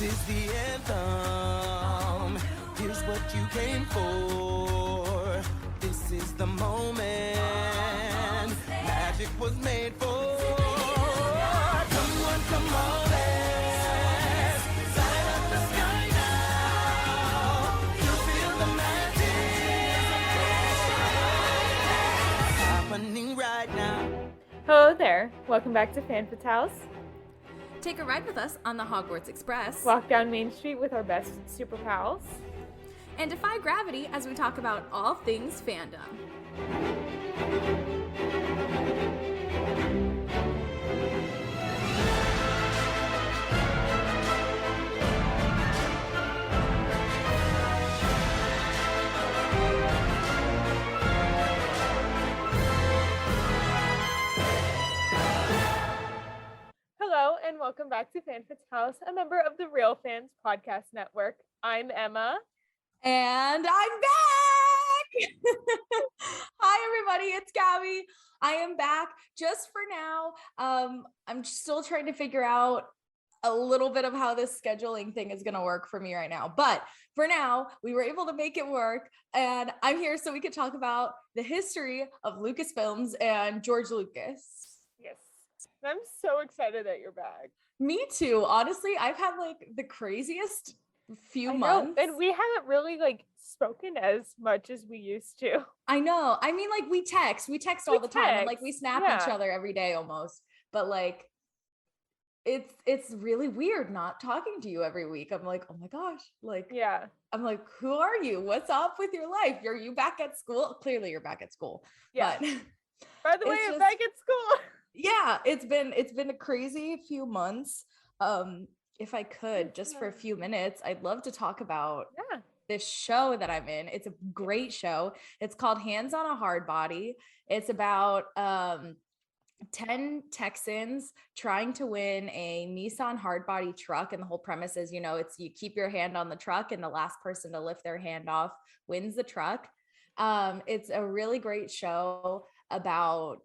is the anthem. Here's what you came for. This is the moment magic was made for. Come on, let's light up the sky now. You feel the magic happening right now. Hello there. Welcome back to Fan Fatales. Take a ride with us on the Hogwarts Express. Walk down Main Street with our best super pals. And defy gravity as we talk about all things fandom. Hello and welcome back to Fan Fatales, a member of the Real Fans Podcast Network. I'm Emma. And I'm back! Hi, everybody. It's Gaby. I am back just for now. I'm still trying to figure out a little bit of how this scheduling thing is going to work for me right now. But for now, we were able to make it work. And I'm here so we could talk about the history of Lucasfilms and George Lucas. Yes. I'm so excited that you're back. Me too. Honestly, I've had like the craziest few months. And we haven't really spoken as much as we used to. I know. I mean, we text all the time, and we snap each other every day almost. But it's really weird not talking to you every week. I'm like, oh my gosh, yeah. I'm like, who are you? What's up with your life? Are you back at school? Clearly, you're back at school. Yeah. But by the way, I'm back at school. Yeah, it's been a crazy few months. If I could, just for a few minutes, I'd love to talk about this show that I'm in. It's a great show. It's called Hands on a Hard Body. It's about 10 Texans trying to win a Nissan hardbody truck, and the whole premise is, it's you keep your hand on the truck and the last person to lift their hand off wins the truck. It's a really great show about,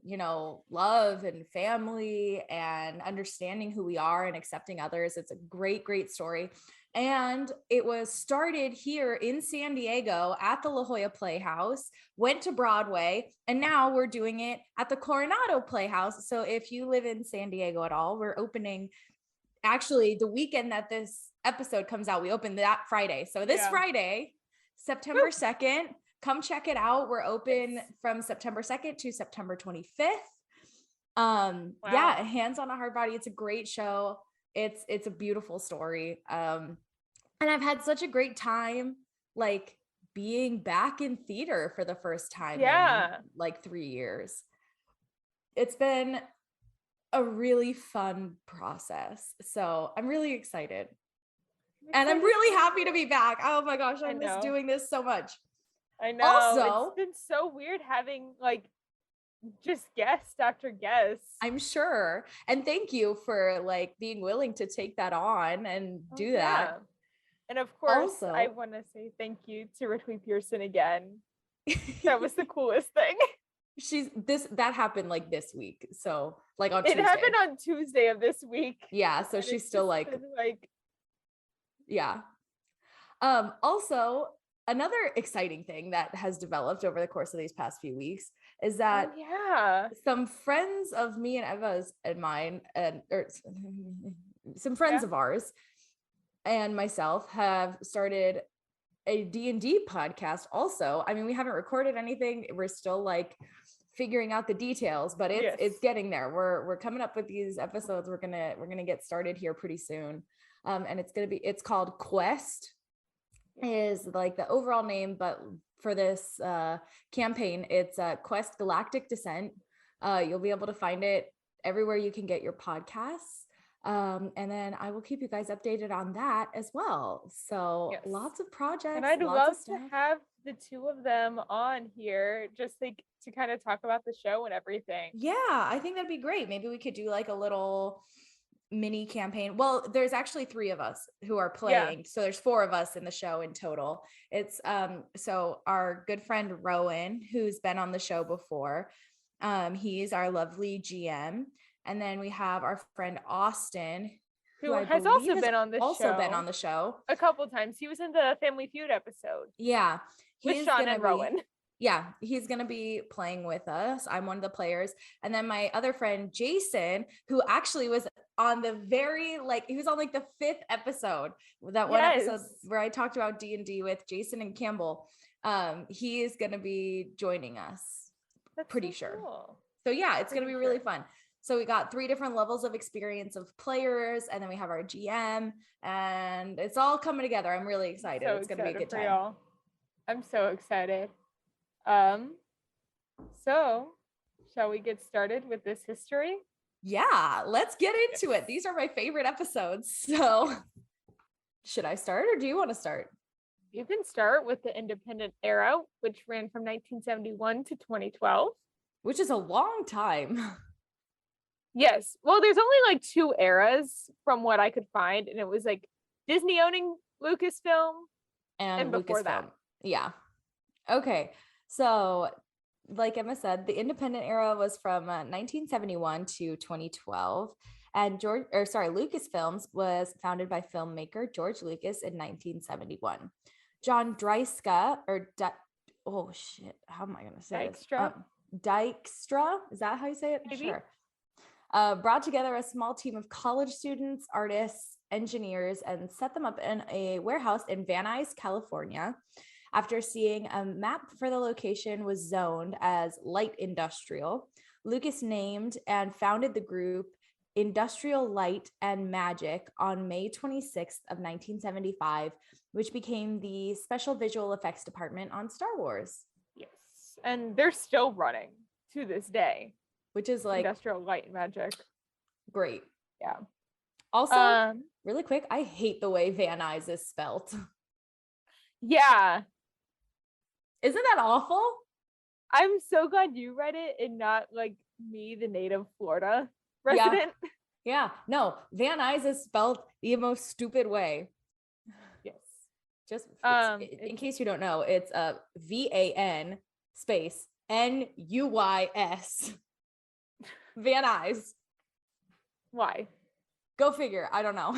love and family and understanding who we are and accepting others. It's a great story. And it was started here in San Diego at the La Jolla Playhouse, went to Broadway, and now we're doing it at the Coronado Playhouse. So if you live in San Diego at all, we're opening actually the weekend that this episode comes out. We open that Friday. So this Friday, September 2nd, come check it out. We're open from September 2nd to September 25th. Yeah, Hands on a Hard Body. It's a great show. It's a beautiful story. And I've had such a great time, being back in theater for the first time in 3 years. It's been a really fun process. So I'm really excited. And I'm really happy to be back. Oh my gosh, I miss doing this so much. I know. Also, it's been so weird having just guest after guest. I'm sure. And thank you for being willing to take that on and do that. And of course, also, I want to say thank you to Ritwee Pearson again. That was the coolest thing. That happened this week. So on Tuesday. It happened on Tuesday of this week. Yeah. So she's still yeah. Also, another exciting thing that has developed over the course of these past few weeks is that some friends of me and Eva's and mine, some friends of ours and myself have started a D&D podcast also. I mean, we haven't recorded anything. We're still figuring out the details, but it's getting there. We're coming up with these episodes. We're gonna get started here pretty soon. And it's called Quest is the overall name, but for this campaign, it's Quest Galactic Descent. You'll be able to find it everywhere you can get your podcasts. And then I will keep you guys updated on that as well. So lots of projects. And I'd love to have the two of them on here just to kind of talk about the show and everything. Yeah, I think that'd be great. Maybe we could do a little mini campaign. Well, there's actually 3 of us who are playing. So there's 4 of us in the show in total. It's so our good friend Rowan, who's been on the show before, he's our lovely GM. And then we have our friend Austin, who I has believe also has been on this also show been on the show a couple times. He was in the Family Feud episode. Yeah, with he's Sean gonna and be. Rowan. Yeah, he's gonna be playing with us. I'm one of the players, and then my other friend Jason, who actually was on the he was on like the 5th episode. That one episode where I talked about D&D with Jason and Campbell. He is gonna be joining us. That's pretty so sure. Cool. So yeah, it's gonna be really fun. So we got 3 different levels of experience of players, and then we have our GM, and it's all coming together. I'm really excited. It's gonna be a good time. Y'all. I'm so excited. So shall we get started with this history? Yeah, let's get into it. These are my favorite episodes. So should I start or do you want to start? You can start with the independent era, which ran from 1971 to 2012. Which is a long time. Yes. Well, there's only like 2 eras from what I could find. And it was like Disney owning Lucasfilm and before that. Yeah. Okay. So like Emma said, the independent era was from 1971 to 2012. And Lucasfilms was founded by filmmaker George Lucas in 1971. John Dreiska, how am I going to say Dykstra? Dykstra, is that how you say it? Maybe. Sure. Brought together a small team of college students, artists, engineers, and set them up in a warehouse in Van Nuys, California. After seeing a map for the location was zoned as light industrial, Lucas named and founded the group Industrial Light and Magic on May 26th of 1975, which became the special visual effects department on Star Wars. Yes. And they're still running to this day. Which is like Industrial Light and Magic. Great. Yeah. Also, really quick, I hate the way Van Nuys is spelt. Yeah. Isn't that awful? I'm so glad you read it and not like me, the native Florida resident. Yeah. No, Van Nuys is spelled the most stupid way. Yes. Just in case you don't know, it's VAN space NUYS. Van Nuys. Why? Go figure. I don't know.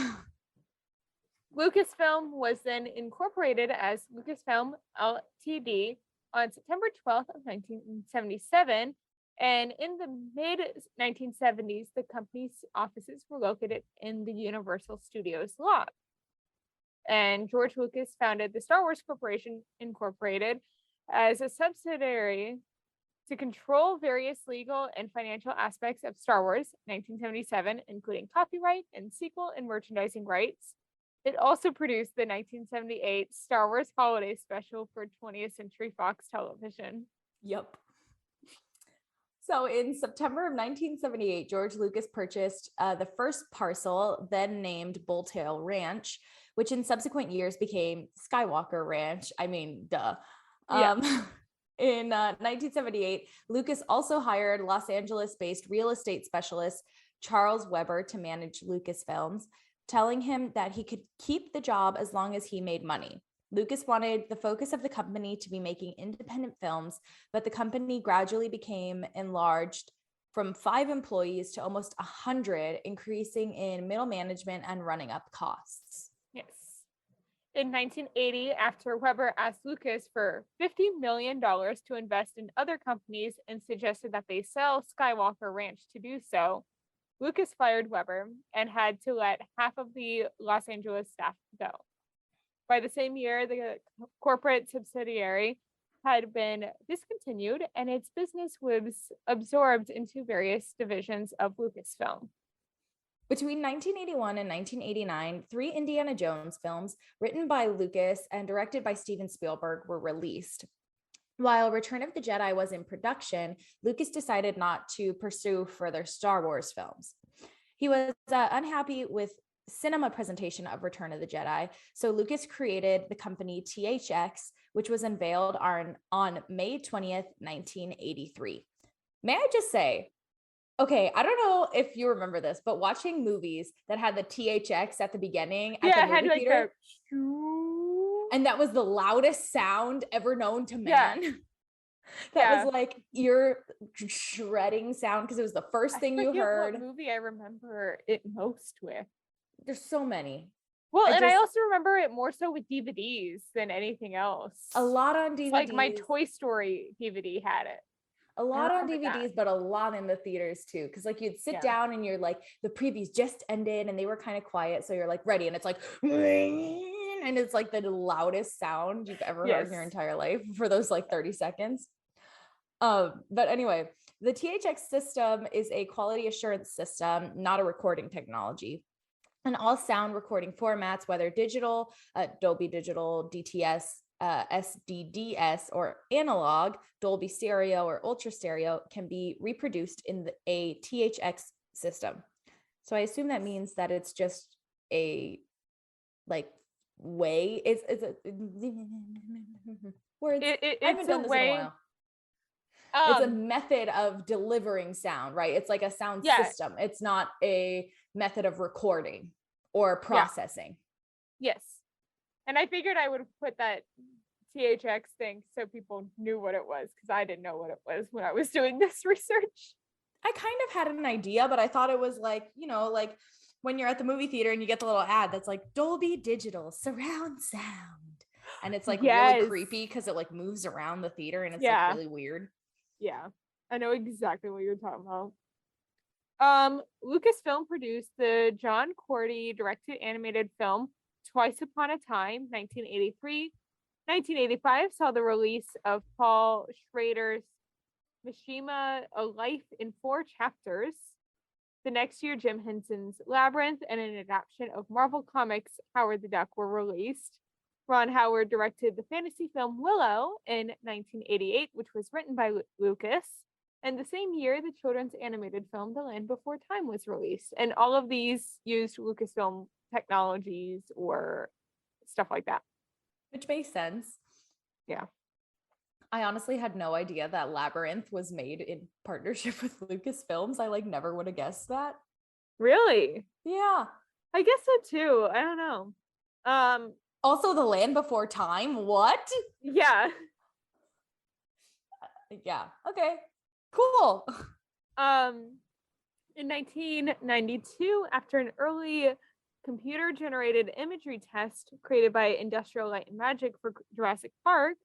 Lucasfilm was then incorporated as Lucasfilm Ltd. On September 12th of 1977. And in the mid-1970s, the company's offices were located in the Universal Studios lot. And George Lucas founded the Star Wars Corporation Incorporated as a subsidiary to control various legal and financial aspects of Star Wars 1977, including copyright and sequel and merchandising rights. It also produced the 1978 Star Wars Holiday Special for 20th Century Fox Television. Yep. So in September of 1978, George Lucas purchased the first parcel, then named Bulltail Ranch, which in subsequent years became Skywalker Ranch. I mean, duh. In 1978, Lucas also hired Los Angeles-based real estate specialist Charles Weber to manage Lucasfilms, telling him that he could keep the job as long as he made money. Lucas wanted the focus of the company to be making independent films, but the company gradually became enlarged from 5 employees to almost 100, increasing in middle management and running up costs. Yes. In 1980, after Weber asked Lucas for $50 million to invest in other companies and suggested that they sell Skywalker Ranch to do so, Lucas fired Weber and had to let half of the Los Angeles staff go. By the same year, the corporate subsidiary had been discontinued and its business was absorbed into various divisions of Lucasfilm. Between 1981 and 1989, 3 Indiana Jones films written by Lucas and directed by Steven Spielberg were released. While Return of the Jedi was in production, Lucas decided not to pursue further Star Wars films. He was unhappy with cinema presentation of Return of the Jedi, so Lucas created the company THX, which was unveiled on May 20th, 1983. May I just say, okay, I don't know if you remember this, but watching movies that had the THX at the beginning at the movie theater, and that was the loudest sound ever known to man. That was like ear shredding sound because it was the first thing you heard. What movie I remember it most with? there's so many. Well, I also remember it more so with DVDs than anything else. A lot on DVDs. Like my Toy Story DVD had it. A lot on DVDs, but a lot in the theaters too. Cause like you'd sit down and you're like, the previews just ended and they were kind of quiet. So you're like ready. And it's like, and it's like the loudest sound you've ever heard in your entire life for those like 30 seconds. But anyway, the THX system is a quality assurance system, not a recording technology. And all sound recording formats, whether digital, Dolby Digital, DTS, SDDS, or analog, Dolby Stereo or Ultra Stereo, can be reproduced in a THX system. So I assume that means that it's just a like way. It's a words. I haven't done this in a while. It's a method of delivering sound, right? It's like a sound system. It's not a method of recording or processing. Yes. And I figured I would put that THX thing so people knew what it was, because I didn't know what it was when I was doing this research. I kind of had an idea, but I thought it was like, you know, like when you're at the movie theater and you get the little ad that's like Dolby Digital surround sound. And it's like really creepy because it like moves around the theater and it's like really weird. Yeah, I know exactly what you're talking about. Lucasfilm produced the John Cordy directed animated film Twice Upon a Time, 1983. 1985 saw the release of Paul Schrader's Mishima, A Life in 4 Chapters. The next year, Jim Henson's Labyrinth and an adaptation of Marvel Comics' Howard the Duck were released. Ron Howard directed the fantasy film Willow in 1988, which was written by Lucas. And the same year, the children's animated film The Land Before Time was released. And all of these used Lucasfilm technologies or stuff like that. Which makes sense. Yeah. I honestly had no idea that Labyrinth was made in partnership with Lucasfilms. I like never would have guessed that. Really? Yeah. I guess so too. I don't know. Also, The Land Before Time. What? Yeah. Yeah. Okay. Cool. In 1992, after an early computer-generated imagery test created by Industrial Light and Magic for Jurassic Park,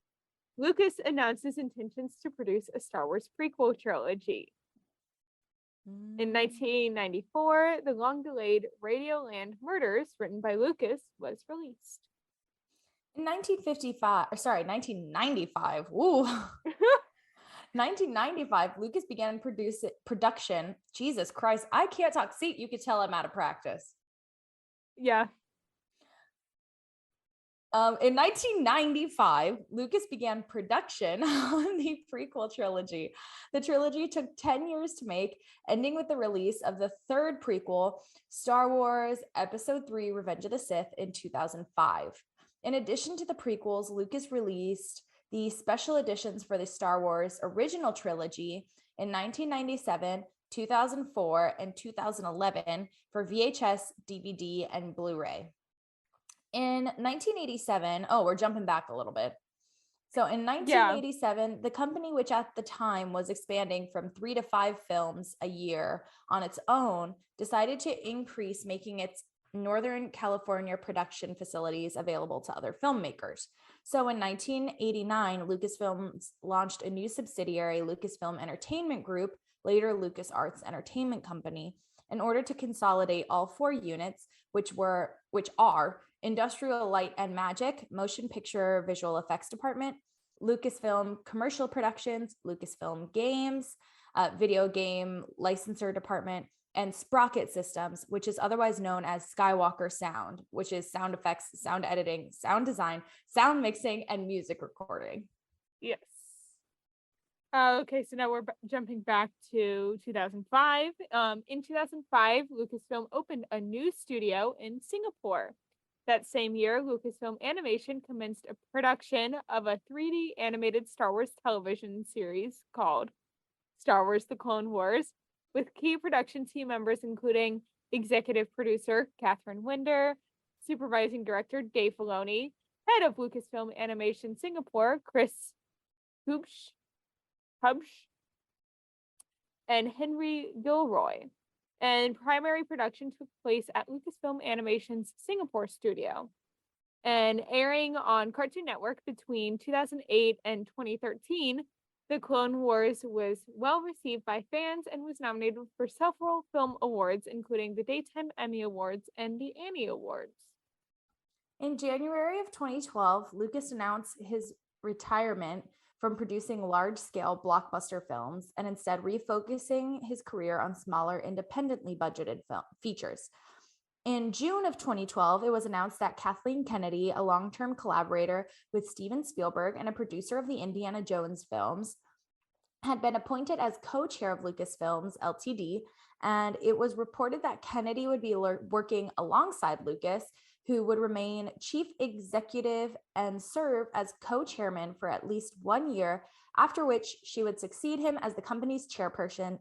Lucas announced his intentions to produce a Star Wars prequel trilogy. In 1994, the long-delayed Radioland Murders, written by Lucas, was released. In 1995, ooh. 1995, Lucas began production. Jesus Christ, I can't talk. See, you could tell I'm out of practice. Yeah. In 1995, Lucas began production on the prequel trilogy. The trilogy took 10 years to make, ending with the release of the third prequel, Star Wars Episode 3: Revenge of the Sith, in 2005. In addition to the prequels, Lucas released the special editions for the Star Wars original trilogy in 1997, 2004, and 2011 for VHS, DVD, and Blu-ray. In 1987, we're jumping back a little bit. So in 1987, the company, which at the time was expanding from 3 to 5 films a year on its own, decided to increase making its Northern California production facilities available to other filmmakers. So in 1989, Lucasfilm launched a new subsidiary, Lucasfilm Entertainment Group, later LucasArts Entertainment Company, in order to consolidate all 4 units, which are Industrial Light and Magic, Motion Picture Visual Effects Department, Lucasfilm Commercial Productions, Lucasfilm Games, Video Game Licensor Department, and Sprocket Systems, which is otherwise known as Skywalker Sound, which is sound effects, sound editing, sound design, sound mixing, and music recording. Yes. Okay, so now we're jumping back to 2005. In 2005, Lucasfilm opened a new studio in Singapore. That same year, Lucasfilm Animation commenced a production of a 3D animated Star Wars television series called Star Wars: The Clone Wars, with key production team members including executive producer Catherine Winder, supervising director Dave Filoni, head of Lucasfilm Animation Singapore Chris Hubsch, and Henry Gilroy. And primary production took place at Lucasfilm Animation's Singapore studio. And airing on Cartoon Network between 2008 and 2013, The Clone Wars was well received by fans and was nominated for several film awards, including the Daytime Emmy Awards and the Annie Awards. In January of 2012, Lucas announced his retirement from producing large-scale blockbuster films and instead refocusing his career on smaller, independently budgeted features. In June of 2012, it was announced that Kathleen Kennedy, a long-term collaborator with Steven Spielberg and a producer of the Indiana Jones films, had been appointed as co-chair of Lucasfilms Ltd., and it was reported that Kennedy would be working alongside Lucas, who would remain chief executive and serve as co-chairman for at least 1 year, after which she would succeed him as the company's chairperson,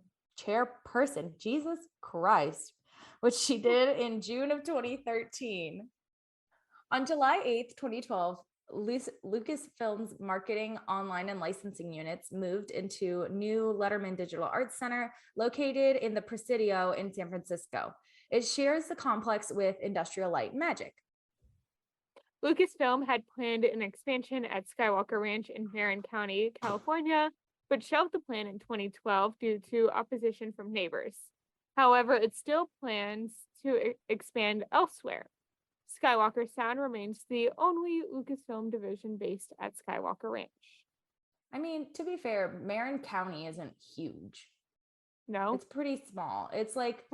Jesus Christ, which she did in June of 2013. On July 8th, 2012, Lucasfilm's marketing, online, and licensing units moved into new Letterman Digital Arts Center located in the Presidio in San Francisco. It shares the complex with Industrial Light and Magic. Lucasfilm had planned an expansion at Skywalker Ranch in Marin County, California, but shelved the plan in 2012 due to opposition from neighbors. However, it still plans to expand elsewhere. Skywalker Sound remains the only Lucasfilm division based at Skywalker Ranch. I mean, to be fair, Marin County isn't huge. No? It's pretty small. It's like,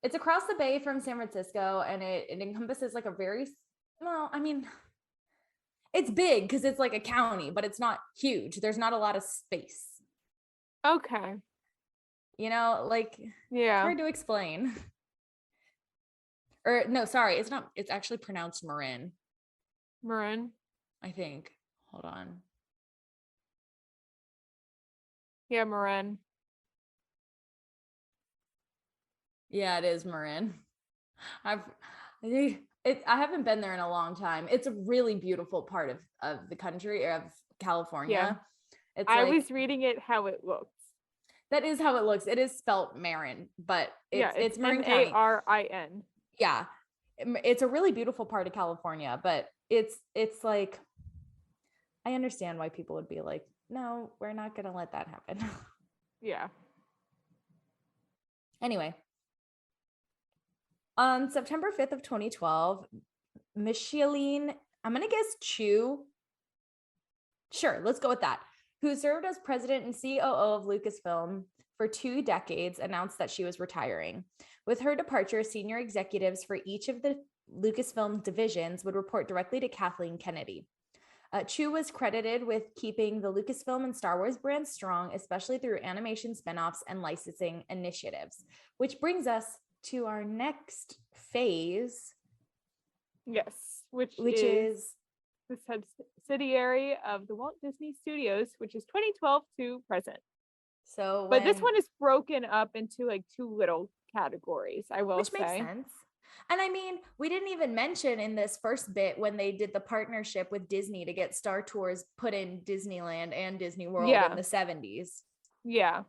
it's across the bay from San Francisco, and it encompasses like a very, well, I mean, it's big because it's like a county, but it's not huge. There's not a lot of space. Okay. You know, like, yeah, it's hard to explain. Or no, sorry, it's not. It's actually pronounced Marin. Marin. I think. Hold on. Yeah, Marin. Yeah, it is Marin. I haven't been there in a long time. It's a really beautiful part of the country, of California. Yeah. I was reading it how it looks. That is how it looks. It is spelt Marin, but it's Marin County. Marin. Yeah, it's a really beautiful part of California, but it's like, I understand why people would be like, no, we're not gonna let that happen. Yeah. Anyway, on September 5th of 2012, Micheline, I'm gonna guess Chu. Sure, let's go with that. Who served as president and COO of Lucasfilm for 2 decades, announced that she was retiring. With her departure, senior executives for each of the Lucasfilm divisions would report directly to Kathleen Kennedy. Chu was credited with keeping the Lucasfilm and Star Wars brands strong, especially through animation spinoffs and licensing initiatives, which brings us to our next phase. Yes, which is the subsidiary of the Walt Disney Studios, which is 2012 to present. But this one is broken up into like 2 little categories, I will say. Which makes sense. And I mean, we didn't even mention in this first bit when they did the partnership with Disney to get Star Tours put in Disneyland and Disney World in the 70s. Yeah.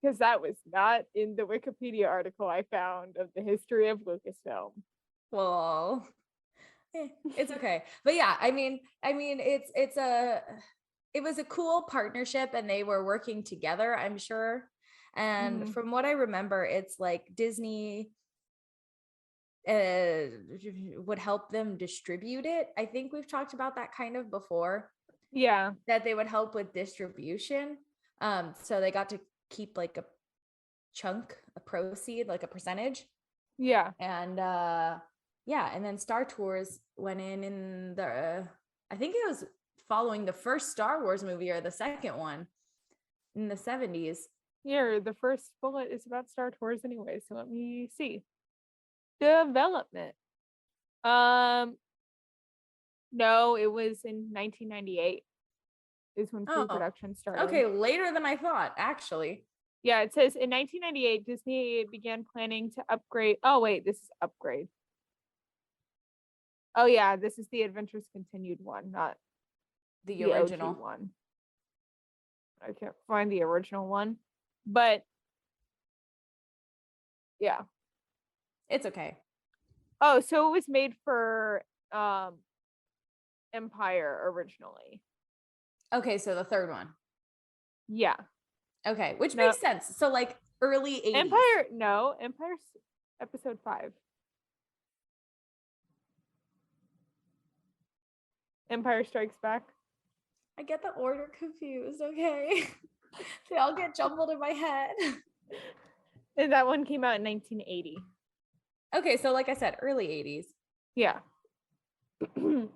Because that was not in the Wikipedia article I found of the history of Lucasfilm. Well, it's okay. But yeah, I mean, it was a cool partnership, and they were working together, I'm sure. And from what I remember, it's like Disney would help them distribute it. I think we've talked about that kind of before. Yeah. That they would help with distribution. So they got to keep like a chunk, a proceed, like a percentage. Yeah. And and then Star Tours went in the, I think it was following the first Star Wars movie or the second one in the 70s. Yeah, the first bullet is about Star Tours anyway, so let me see. Development. No, it was in 1998 is when pre-production started. Okay, later than I thought, actually. Yeah, it says in 1998, Disney began planning to upgrade. Oh, wait, this is upgrade. Oh, yeah, this is the Adventures Continued one, not the original OG one. I can't find the original one, but Yeah. It's okay. Oh, so it was made for Empire originally. Okay, so the third one. Yeah. Okay, which No. makes sense. So like early 80s. Empire's episode 5. Empire Strikes Back. I get the order confused, okay? They all get jumbled in my head. And that one came out in 1980. Okay, so like I said, early 80s. Yeah. Let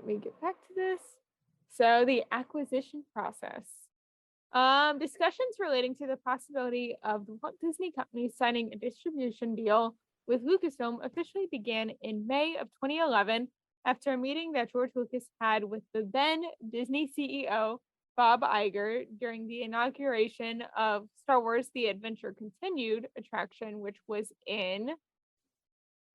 me get back to this. So the acquisition process. Discussions relating to the possibility of the Walt Disney Company signing a distribution deal with Lucasfilm officially began in May of 2011 after a meeting that George Lucas had with the then Disney CEO, Bob Iger, during the inauguration of Star Wars The Adventure Continued attraction, which was in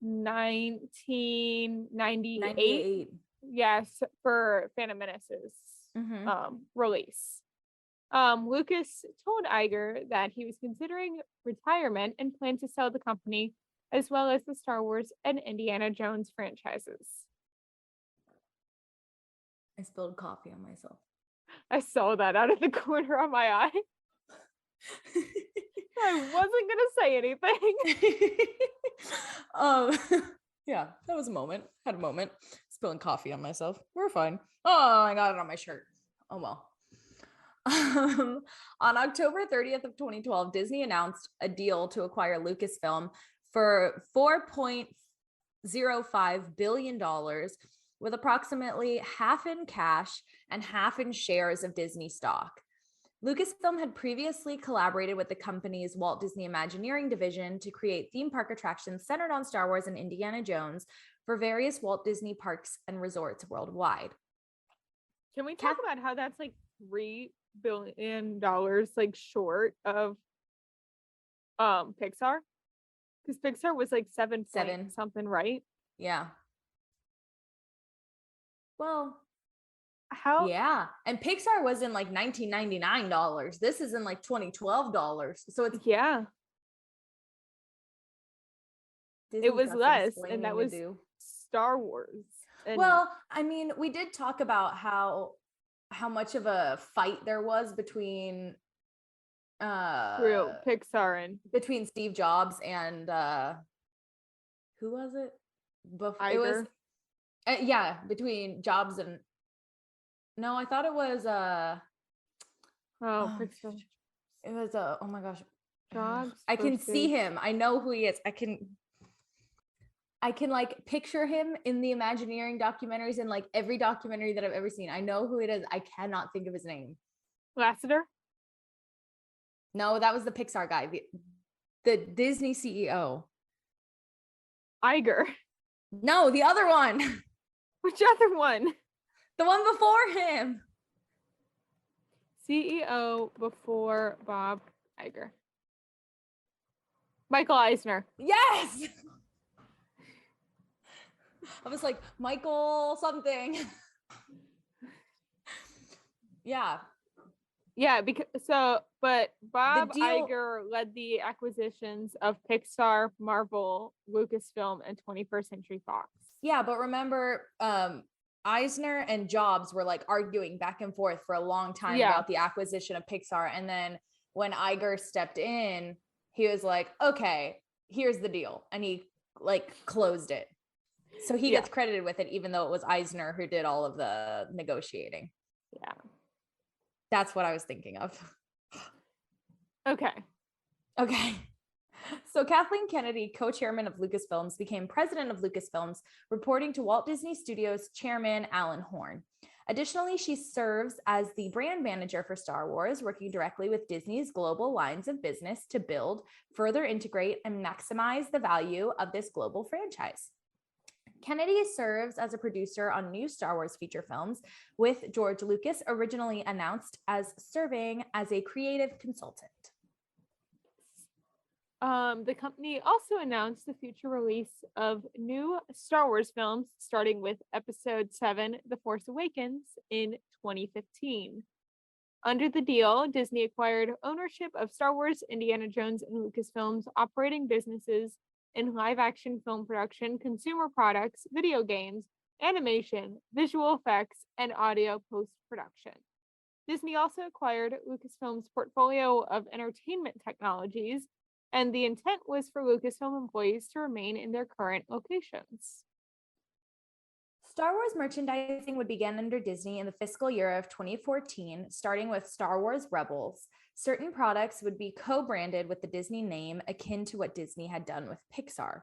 1998. 98. Yes, for Phantom Menace's release. Lucas told Iger that he was considering retirement and planned to sell the company, as well as the Star Wars and Indiana Jones franchises. I spilled coffee on myself. I saw that out of the corner of my eye. I wasn't gonna say anything. Yeah, that was a moment. Had a moment. Spilling coffee on myself. We're fine. Oh, I got it on my shirt. Oh well. On October 30th of 2012, Disney announced a deal to acquire Lucasfilm for $4.05 billion, with approximately half in cash and half in shares of Disney stock. Lucasfilm had previously collaborated with the company's Walt Disney Imagineering division to create theme park attractions centered on Star Wars and Indiana Jones for various Walt Disney parks and resorts worldwide. Can we talk about how that's like $3 billion like short of Pixar? Because Pixar was like 7 something, right? Yeah. Well, how? Yeah, and Pixar was in like $1999. This is in like $2012. So it's yeah. Disney it was less, and that was do. Star Wars. And well, I mean, we did talk about how much of a fight there was between Pixar and between Steve Jobs and who was it? Iger. It was yeah, between Jobs and no, I thought it was Pixar. It was oh my gosh. Jobs. I can see him. I know who he is. I can like picture him in the Imagineering documentaries and like every documentary that I've ever seen. I know who it is. I cannot think of his name. Lasseter? No, that was the Pixar guy. The Disney CEO. Iger. No, the other one. Which other one? The one before him. CEO before Bob Iger. Michael Eisner. Yes. I was like, Michael something. Yeah. Yeah, but Bob Iger led the acquisitions of Pixar, Marvel, Lucasfilm, and 21st Century Fox. Yeah, but remember, Eisner and Jobs were like arguing back and forth for a long time about the acquisition of Pixar. And then when Iger stepped in, he was like, okay, here's the deal. And he like closed it. So he gets credited with it, even though it was Eisner who did all of the negotiating. Yeah. That's what I was thinking of. Okay. So Kathleen Kennedy, co-chairman of Lucasfilms, became president of Lucasfilms, reporting to Walt Disney Studios chairman Alan Horn. Additionally, she serves as the brand manager for Star Wars, working directly with Disney's global lines of business to build, further integrate, and maximize the value of this global franchise. Kennedy serves as a producer on new Star Wars feature films, with George Lucas originally announced as serving as a creative consultant. The company also announced the future release of new Star Wars films, starting with Episode 7, The Force Awakens, in 2015. Under the deal, Disney acquired ownership of Star Wars, Indiana Jones, and Lucasfilm's operating businesses in live-action film production, consumer products, video games, animation, visual effects, and audio post-production. Disney also acquired Lucasfilm's portfolio of entertainment technologies, and the intent was for Lucasfilm employees to remain in their current locations. Star Wars merchandising would begin under Disney in the fiscal year of 2014, starting with Star Wars Rebels. Certain products would be co-branded with the Disney name, akin to what Disney had done with Pixar.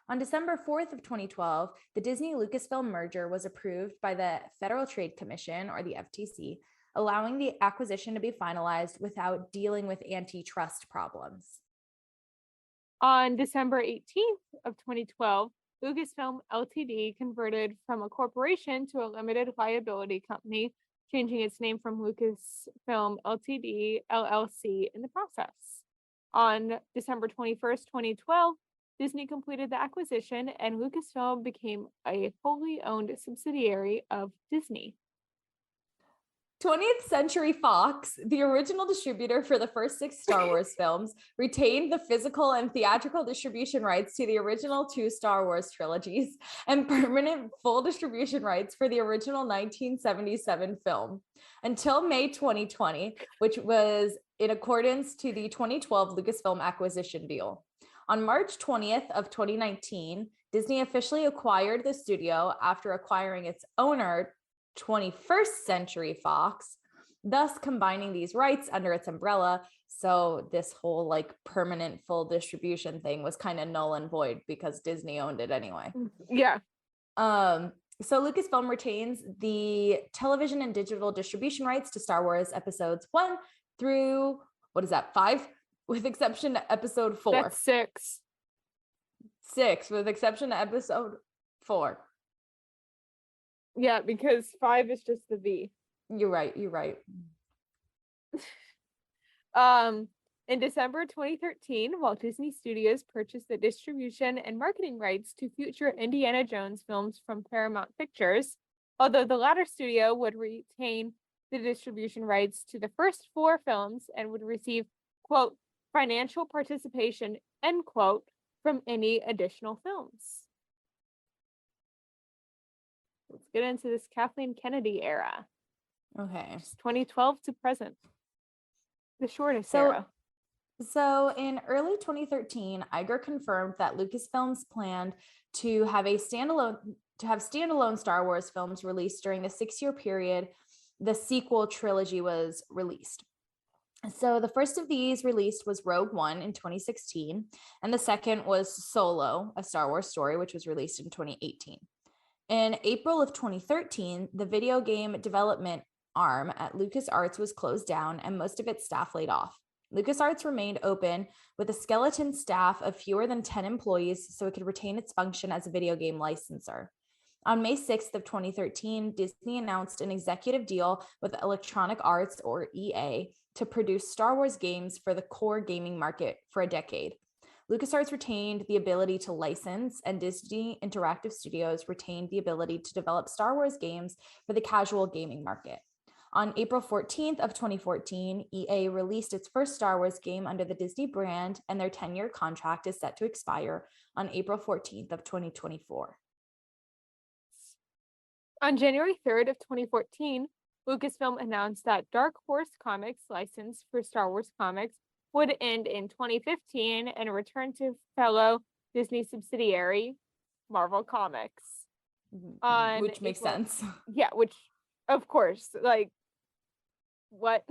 On December 4th of 2012, the Disney-Lucasfilm merger was approved by the Federal Trade Commission, or the FTC, allowing the acquisition to be finalized without dealing with antitrust problems. On December 18th of 2012, Lucasfilm Ltd. Converted from a corporation to a limited liability company, changing its name from Lucasfilm Ltd. LLC in the process. On December 21st, 2012, Disney completed the acquisition and Lucasfilm became a wholly owned subsidiary of Disney. 20th Century Fox, the original distributor for the first 6 Star Wars films, retained the physical and theatrical distribution rights to the original 2 Star Wars trilogies and permanent full distribution rights for the original 1977 film until May 2020, which was in accordance to the 2012 Lucasfilm acquisition deal. On March 20th of 2019, Disney officially acquired the studio after acquiring its owner, 21st Century Fox, thus combining these rights under its umbrella. So this whole like permanent full distribution thing was kind of null and void because Disney owned it anyway. Yeah. So Lucasfilm retains the television and digital distribution rights to Star Wars episodes 1 through, 5? With exception to episode 4. That's 6. 6, with exception to episode 4. Yeah, because 5 is just the V. You're right. In December 2013, Walt Disney Studios purchased the distribution and marketing rights to future Indiana Jones films from Paramount Pictures, although the latter studio would retain the distribution rights to the first 4 films and would receive, quote, financial participation, end quote, from any additional films. Let's get into this Kathleen Kennedy era. Okay. Just 2012 to present. The shortest era. So in early 2013, Iger confirmed that Lucasfilms planned to have standalone Star Wars films released during the 6-year period the sequel trilogy was released. So the first of these released was Rogue One in 2016, and the second was Solo, a Star Wars story, which was released in 2018. In April of 2013, the video game development arm at LucasArts was closed down and most of its staff laid off. LucasArts remained open with a skeleton staff of fewer than 10 employees so it could retain its function as a video game licensor. On May 6th of 2013, Disney announced an executive deal with Electronic Arts, or EA, to produce Star Wars games for the core gaming market for a decade. LucasArts retained the ability to license, and Disney Interactive Studios retained the ability to develop Star Wars games for the casual gaming market. On April 14th of 2014, EA released its first Star Wars game under the Disney brand, and their 10-year contract is set to expire on April 14th of 2024. On January 3rd of 2014, Lucasfilm announced that Dark Horse Comics' license for Star Wars comics would end in 2015 and return to fellow Disney subsidiary, Marvel Comics. Which makes sense. Yeah, which, of course, like, what?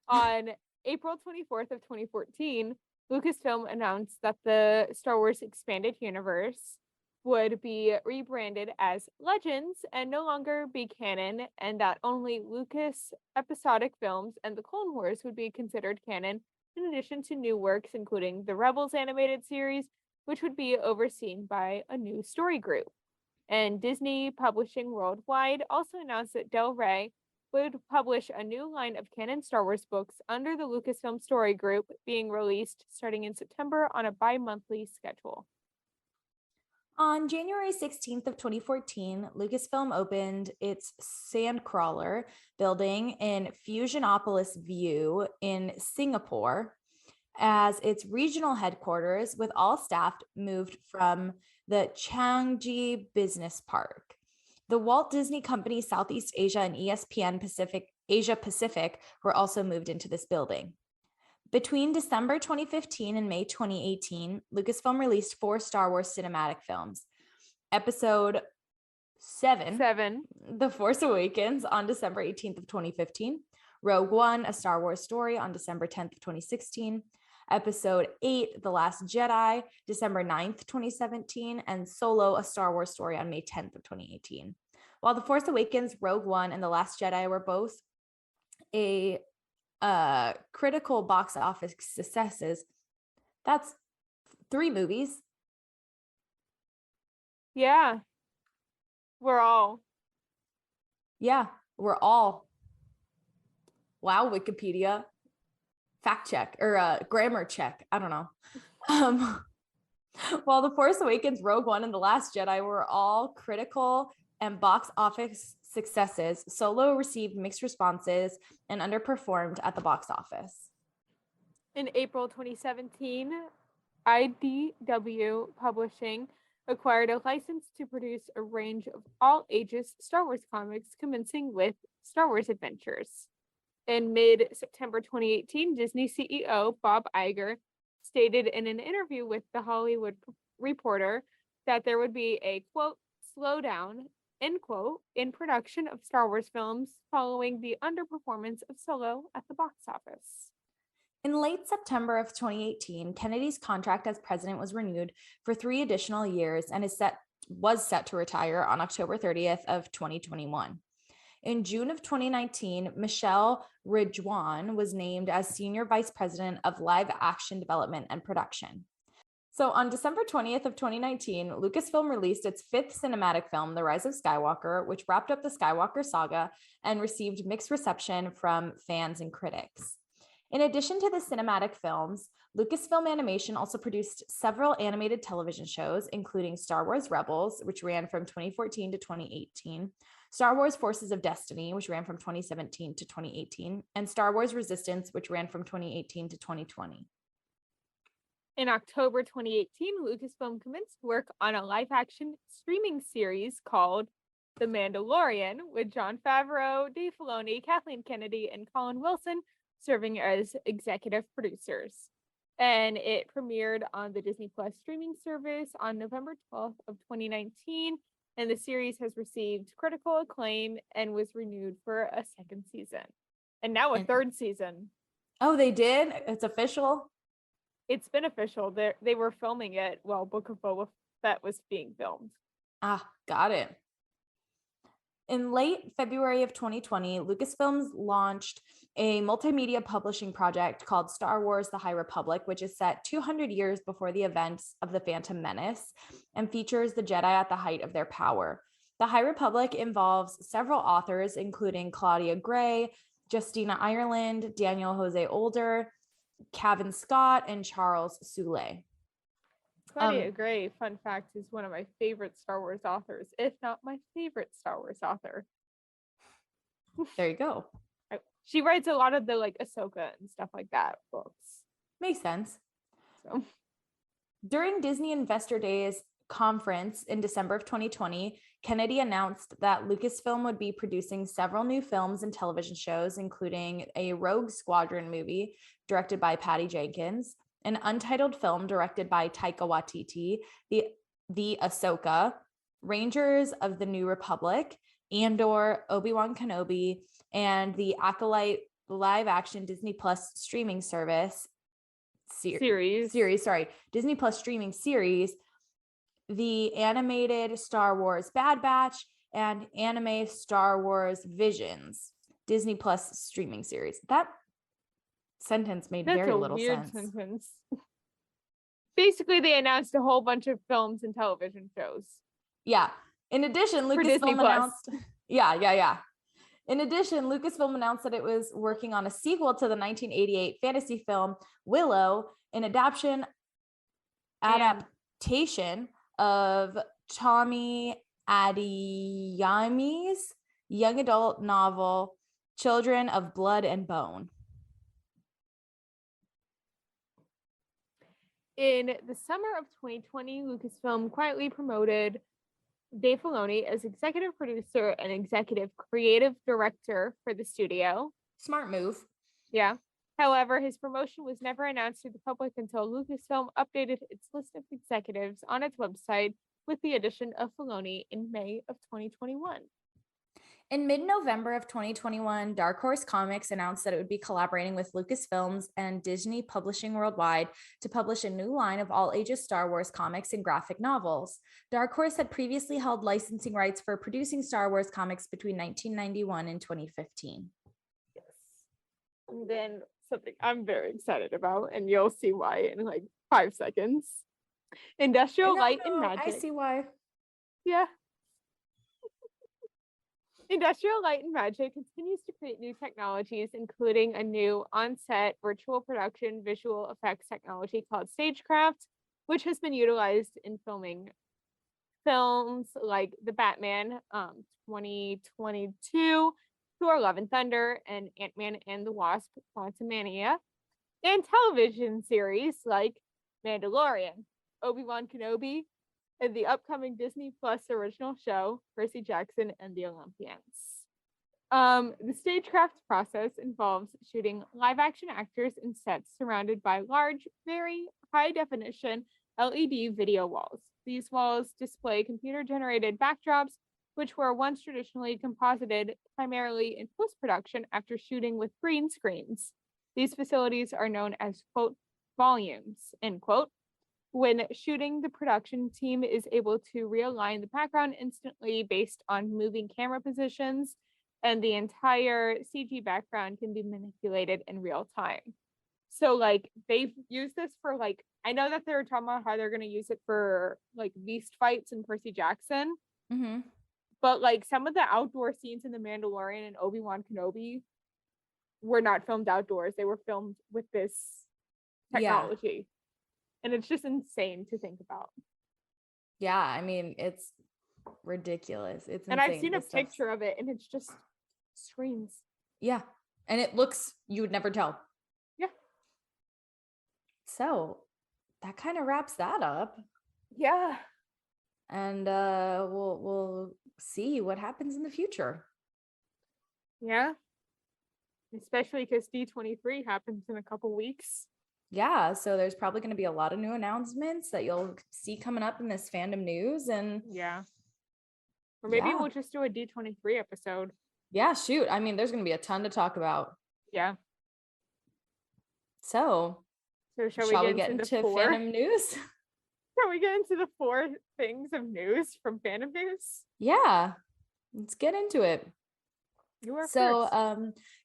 On April 24th of 2014, Lucasfilm announced that the Star Wars Expanded Universe would be rebranded as Legends and no longer be canon, and that only Lucas episodic films and the Clone Wars would be considered canon, in addition to new works including the Rebels animated series, which would be overseen by a new story group. And Disney Publishing Worldwide also announced that Del Rey would publish a new line of canon Star Wars books under the Lucasfilm Story Group, being released starting in September on a bi-monthly schedule. On January 16th of 2014, Lucasfilm opened its Sandcrawler building in Fusionopolis View in Singapore as its regional headquarters, with all staff moved from the Changi Business Park. The Walt Disney Company Southeast Asia and ESPN Asia Pacific were also moved into this building. Between December 2015 and May 2018, Lucasfilm released 4 Star Wars cinematic films. Episode 7, The Force Awakens, on December 18th of 2015. Rogue One, A Star Wars Story, on December 10th of 2016. Episode 8, The Last Jedi, December 9th, 2017. And Solo, A Star Wars Story, on May 10th of 2018. While The Force Awakens, Rogue One, and The Last Jedi were both a critical box office successes, that's 3 movies. Yeah. We're all. Wow, Wikipedia. Fact check or grammar check. I don't know. While The Force Awakens, Rogue One, and The Last Jedi were all critical and box office successes, Solo received mixed responses and underperformed at the box office. In April 2017, IDW Publishing acquired a license to produce a range of all ages Star Wars comics, commencing with Star Wars Adventures. In mid-September 2018, Disney CEO Bob Iger stated in an interview with The Hollywood Reporter that there would be a, quote, slowdown, end quote, in production of Star Wars films following the underperformance of Solo at the box office. In late September of 2018, Kennedy's contract as president was renewed for 3 additional years and was set to retire on October 30th of 2021. In June of 2019, Michelle Ridgwan was named as Senior Vice President of Live Action Development and Production. So on December 20th of 2019, Lucasfilm released its 5th cinematic film, The Rise of Skywalker, which wrapped up the Skywalker saga and received mixed reception from fans and critics. In addition to the cinematic films, Lucasfilm Animation also produced several animated television shows, including Star Wars Rebels, which ran from 2014 to 2018, Star Wars Forces of Destiny, which ran from 2017 to 2018, and Star Wars Resistance, which ran from 2018 to 2020. In October 2018, Lucasfilm commenced work on a live-action streaming series called The Mandalorian, with Jon Favreau, Dave Filoni, Kathleen Kennedy, and Colin Wilson serving as executive producers. And it premiered on the Disney Plus streaming service on November 12th of 2019, and the series has received critical acclaim and was renewed for a 2nd season. And now a 3rd season. Oh, they did? It's official? It's been official. They were filming it while Book of Boba Fett was being filmed. Ah, got it. In late February of 2020, Lucasfilms launched a multimedia publishing project called Star Wars: The High Republic, which is set 200 years before the events of The Phantom Menace and features the Jedi at the height of their power. The High Republic involves several authors, including Claudia Gray, Justina Ireland, Daniel Jose Older, Cavan Scott, and Charles Soule. Claudia Gray, fun fact, is one of my favorite Star Wars authors, if not my favorite Star Wars author. There you go. She writes a lot of the like Ahsoka and stuff like that books. Makes sense. So, during Disney Investor Days conference in December of 2020, Kennedy announced that Lucasfilm would be producing several new films and television shows, including a Rogue Squadron movie directed by Patty Jenkins, an untitled film directed by Taika Waititi, the Ahsoka, Rangers of the New Republic, Andor, Obi-Wan Kenobi, and the Acolyte live-action Disney Plus streaming service Disney Plus streaming series, the animated Star Wars Bad Batch, and anime Star Wars Visions, Disney Plus streaming series. That sentence made very little sense. Sentence. Basically, they announced a whole bunch of films and television shows. Yeah. In addition, Lucasfilm announced. Yeah. In addition, Lucasfilm announced that it was working on a sequel to the 1988 fantasy film Willow, an adaptation of Tommy Adeyemi's young adult novel, Children of Blood and Bone. In the summer of 2020, Lucasfilm quietly promoted Dave Filoni as executive producer and executive creative director for the studio. Smart move. Yeah. However, his promotion was never announced to the public until Lucasfilm updated its list of executives on its website with the addition of Filoni in May of 2021. In mid-November of 2021, Dark Horse Comics announced that it would be collaborating with Lucasfilms and Disney Publishing Worldwide to publish a new line of all-ages Star Wars comics and graphic novels. Dark Horse had previously held licensing rights for producing Star Wars comics between 1991 and 2015. Yes. And then something I'm very excited about, and you'll see why in like 5 seconds. Industrial Light and Magic. I see why. Yeah. Industrial Light and Magic continues to create new technologies, including a new on-set virtual production visual effects technology called Stagecraft, which has been utilized in filming films like The Batman 2022, Thor Love and Thunder, and Ant-Man and the Wasp Quantumania, and television series like Mandalorian, Obi-Wan Kenobi, and the upcoming Disney Plus original show, Percy Jackson and the Olympians. The stagecraft process involves shooting live action actors in sets surrounded by large, very high definition LED video walls. These walls display computer generated backdrops, which were once traditionally composited primarily in post-production after shooting with green screens. These facilities are known as, quote, volumes, end quote. When shooting, the production team is able to realign the background instantly based on moving camera positions, and the entire CG background can be manipulated in real time. So like they've used this for like, I know that they were talking about how they're going to use it for like beast fights in Percy Jackson, but like some of the outdoor scenes in The Mandalorian and Obi-Wan Kenobi were not filmed outdoors. They were filmed with this technology. Yeah. And it's just insane to think about. Yeah, I mean, it's ridiculous. It's insane. And I've seen a picture of it and it's just screens. Yeah. And it looks, you would never tell. Yeah. So that kind of wraps that up. Yeah. And we'll see what happens in the future. Yeah. Especially because D23 happens in a couple weeks. Yeah, so there's probably going to be a lot of new announcements that you'll see coming up in this fandom news. And yeah, or maybe we'll just do a D23 episode. Yeah, shoot. I mean, there's going to be a ton to talk about. Yeah. So shall we get into fandom news? Shall we get into the 4 things of news from fandom news? Yeah, let's get into it. You are first.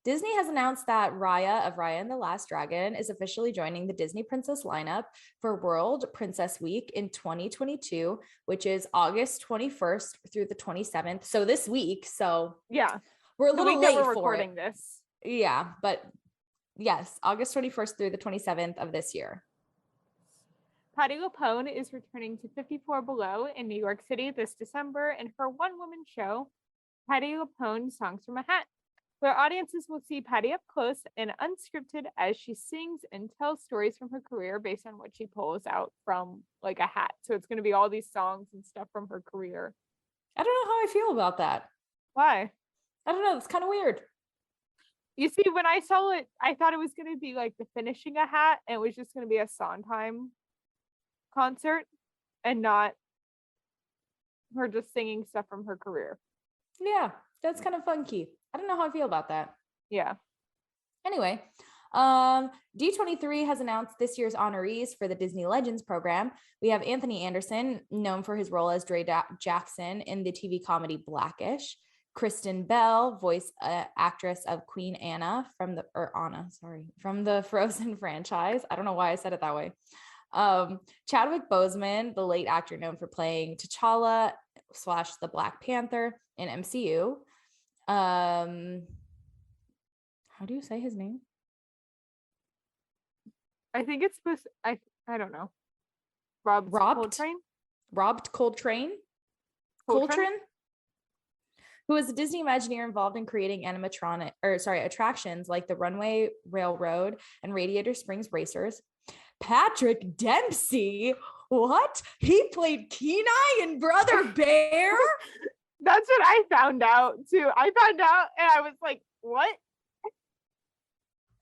Disney has announced that Raya of Raya and the Last Dragon is officially joining the Disney Princess lineup for World Princess Week in 2022, which is August 21st through the 27th. So this week. So yeah, we're a little late for recording this. Yeah, but yes, August 21st through the 27th of this year. Patti LuPone is returning to 54 Below in New York City this December in her one-woman show, Patti LuPone Songs from a Hat, where audiences will see Patti up close and unscripted as she sings and tells stories from her career based on what she pulls out from like a hat. So it's going to be all these songs and stuff from her career. I don't know how I feel about that. Why? I don't know. It's kind of weird. You see, when I saw it, I thought it was going to be like the finishing a hat and it was just going to be a Sondheim concert and not her just singing stuff from her career. Yeah, that's kind of funky. I don't know how I feel about that. Yeah. Anyway, D23 has announced this year's honorees for the Disney Legends program. We have Anthony Anderson, known for his role as Dre Jackson in the TV comedy Blackish. Kristen Bell, voice actress of Queen Anna from the Frozen franchise. I don't know why I said it that way. Chadwick Boseman, the late actor known for playing T'Challa / the Black Panther in MCU. How do you say his name? I think it's supposed to, I don't know. Rob Coltrane? Rob Coltrane, who was a Disney Imagineer involved in creating attractions like the Runway Railroad and Radiator Springs Racers. Patrick Dempsey, what? He played Kenai in Brother Bear? That's what I found out too. I found out and I was like, what?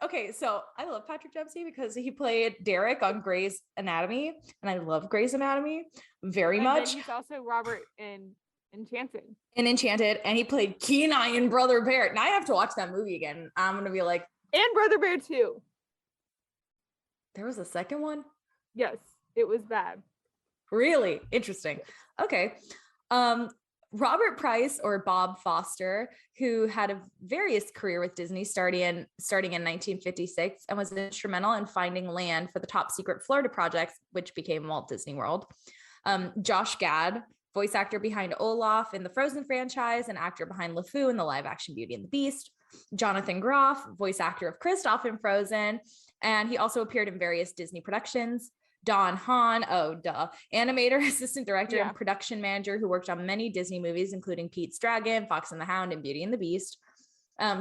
Okay, so I love Patrick Dempsey because he played Derek on Grey's Anatomy, and I love Grey's Anatomy very much. And he's also Robert in Enchanted. And he played Kenai in Brother Bear. Now I have to watch that movie again. I'm gonna be like, and Brother Bear 2. There was a second one? Yes, it was bad. Really? Interesting. Okay. Robert Price, or Bob Foster, who had a various career with Disney starting in 1956 and was instrumental in finding land for the top secret Florida projects, which became Walt Disney World. Josh Gad, voice actor behind Olaf in the Frozen franchise and actor behind LeFou in the live action Beauty and the Beast. Jonathan Groff, voice actor of Kristoff in Frozen, and he also appeared in various Disney productions. Don Hahn, animator, assistant director, and production manager who worked on many Disney movies, including Pete's Dragon, Fox and the Hound, and Beauty and the Beast.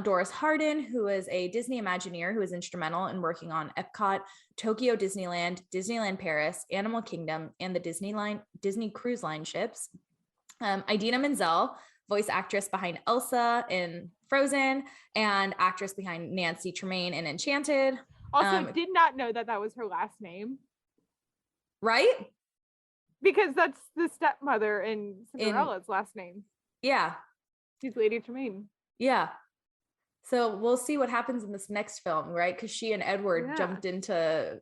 Doris Hardin, who is a Disney Imagineer who was instrumental in working on Epcot, Tokyo Disneyland, Disneyland Paris, Animal Kingdom, and the Disney Cruise Line ships. Idina Menzel, voice actress behind Elsa in Frozen, and actress behind Nancy Tremaine in Enchanted. Also, did not know that was her last name. Right? Because that's the stepmother in Cinderella's last name. Yeah. She's Lady Tremaine. Yeah. So we'll see what happens in this next film, right? Because she and Edward jumped into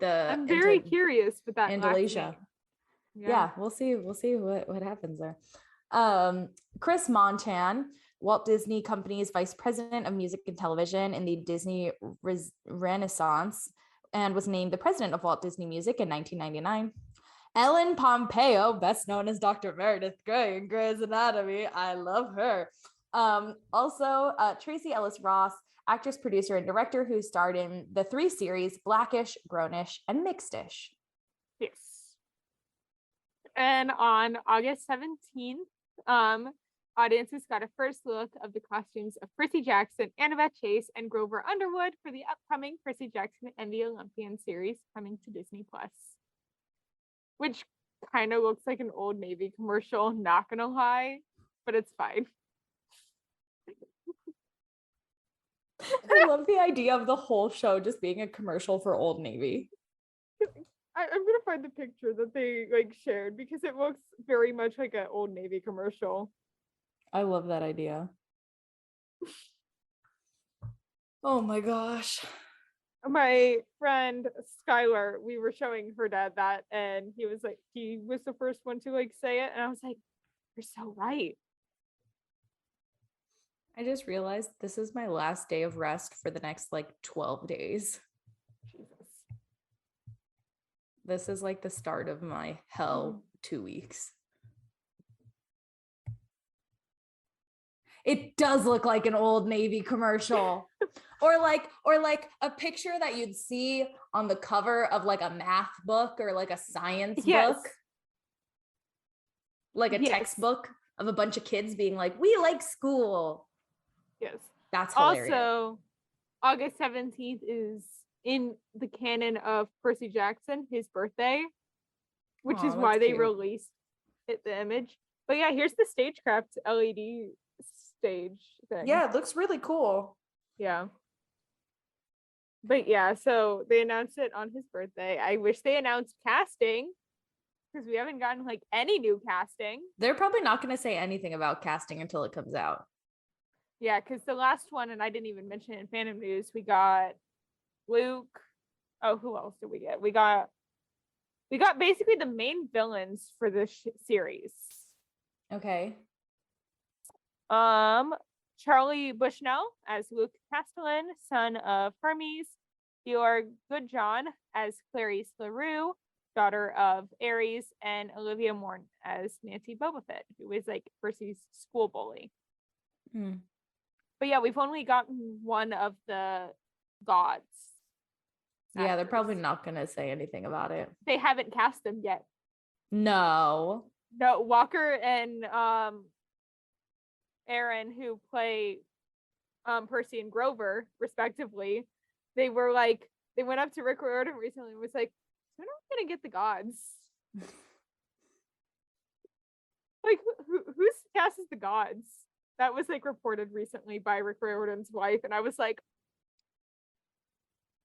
I'm very curious with that Andalusia. Yeah, we'll see what happens there. Chris Montan, Walt Disney Company's vice president of music and television in the Disney Renaissance, and was named the president of Walt Disney Music in 1999. Ellen Pompeo, best known as Dr. Meredith Grey in Grey's Anatomy. I love her. Also, Tracy Ellis Ross, actress, producer, and director who starred in the 3 series Blackish, Grownish, and Mixedish. Yes. And on August 17th, audiences got a first look of the costumes of Percy Jackson, Annabeth Chase, and Grover Underwood for the upcoming Percy Jackson and the Olympian series coming to Disney Plus, which kind of looks like an Old Navy commercial, not gonna lie, but it's fine. I love the idea of the whole show just being a commercial for Old Navy. I'm gonna find the picture that they shared because it looks very much like an Old Navy commercial. I love that idea. Oh my gosh. My friend Skylar, we were showing her dad that, and he was the first one to say it, and I was like, you're so right. I just realized this is my last day of rest for the next 12 days. Jesus. This is the start of my hell 2 weeks. It does look like an Old Navy commercial. or a picture that you'd see on the cover of a math book or a science book. A textbook of a bunch of kids being we like school. Yes. That's hilarious. Also, August 17th is in the canon of Percy Jackson, his birthday, which is why they released the image. But yeah, here's the Stagecraft LED stage thing. Yeah, it looks really cool. Yeah. But yeah, so they announced it on his birthday. I wish they announced casting because we haven't gotten any new casting. They're probably not going to say anything about casting until it comes out. Yeah, because the last one, and I didn't even mention it in Phantom News, we got Luke. Oh, who else did we get? We got basically the main villains for this series. Okay. Charlie Bushnell as Luke Castellan, son of Hermes. Dior Goodjohn as Clarice LaRue, daughter of Ares, and Olivia Morn as Nancy Bobofet, who is Percy's school bully. But yeah, we've only gotten one of the gods. Yeah, they're probably not going to say anything about it. They haven't cast them yet. No. No, Walker and Aaron, who play Percy and Grover, respectively, they went up to Rick Riordan recently and was like, "When are we gonna get the gods?" Like, who's cast as the gods? That was like reported recently by Rick Riordan's wife, and I was like,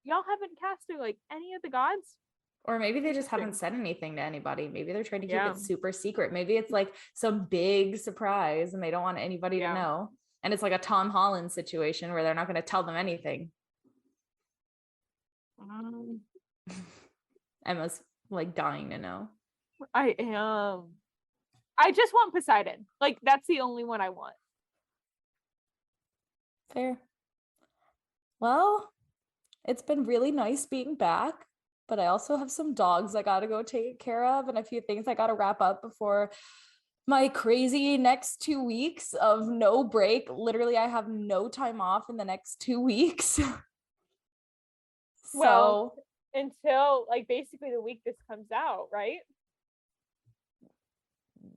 y'all haven't casted like any of the gods? Or maybe they just haven't said anything to anybody. Maybe they're trying to keep it super secret. Maybe it's like some big surprise and they don't want anybody to know. And it's like a Tom Holland situation where they're not going to tell them anything. Emma's like dying to know. I am. I just want Poseidon. Like, that's the only one I want. Fair. Well, it's been really nice being back, but I also have some dogs I gotta go take care of and a few things I gotta wrap up before my crazy next 2 weeks of no break. Literally, I have no time off in the next 2 weeks. Well, until like basically the week this comes out, right?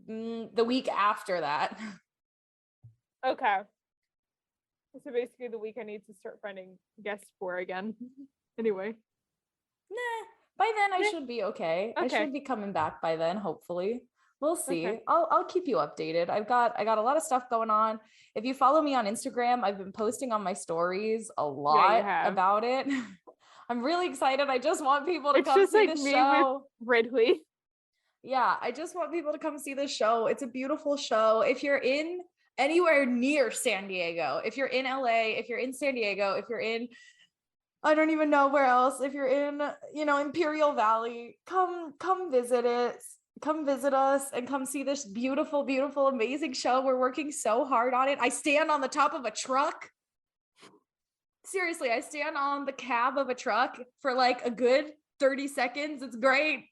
The week after that. Okay. So basically the week I need to start finding guests for again. Anyway. By then I should be okay. I should be coming back by then, hopefully. We'll see. I'll keep you updated. I got a lot of stuff going on. If you follow me on Instagram, I've been posting on my stories a lot about it. I'm really excited. I just want people to come see the show. With Ridley. Yeah, I just want people to come see the show. It's a beautiful show. If you're in anywhere near San Diego, if you're in LA, if you're in San Diego, if you're in, I don't even know where else, if you're in, Imperial Valley, come visit it. Come visit us and come see this beautiful, beautiful, amazing show. We're working so hard on it. I stand on the top of a truck. Seriously, I stand on the cab of a truck for like a good 30 seconds. It's great.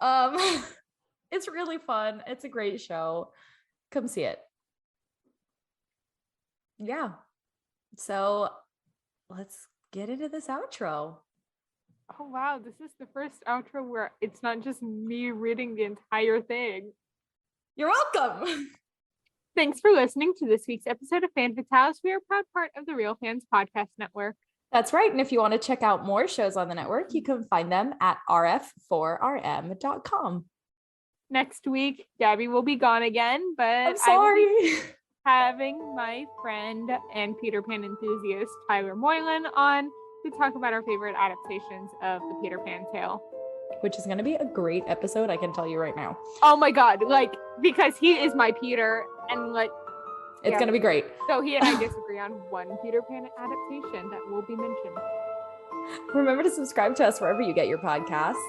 It's really fun. It's a great show. Come see it. Yeah. So let's get into this outro. Oh, wow. This is the first outro where it's not just me reading the entire thing. You're welcome. Thanks for listening to this week's episode of Fan Fatales. We are a proud part of the Real Fans Podcast Network. That's right. And if you want to check out more shows on the network, you can find them at rf4rm.com. Next week, Gabby will be gone again, but I'm sorry. I will be having my friend and Peter Pan enthusiast Tyler Moylan on to talk about our favorite adaptations of the Peter Pan tale. Which is going to be a great episode, I can tell you right now. Oh my God, because he is my Peter, and it's going to be great. So he and I disagree on one Peter Pan adaptation that will be mentioned. Remember to subscribe to us wherever you get your podcasts.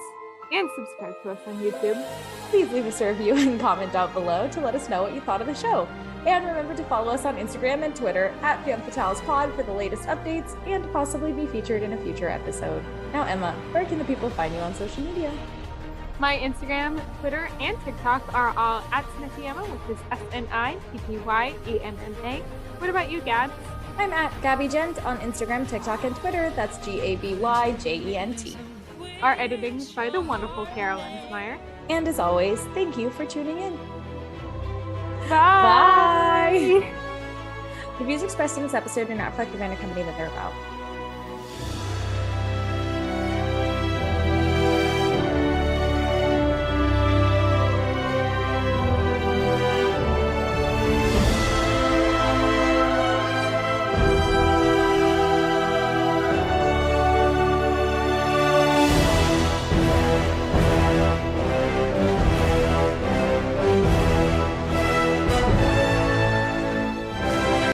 And subscribe to us on YouTube. Please leave us a review and comment down below to let us know what you thought of the show. And remember to follow us on Instagram and Twitter at FanFatalesPod for the latest updates and to possibly be featured in a future episode. Now, Emma, where can the people find you on social media? My Instagram, Twitter, and TikTok are all at SnippyEmma, which is SNIPPYEMMA. What about you, Gabs? I'm at Gabby Gent on Instagram, TikTok, and Twitter. That's GABYJENT. Our editing is by the wonderful Carol Ensmeyer. And as always, thank you for tuning in. Bye. The views expressed in this episode do not reflect the band or company that they're about.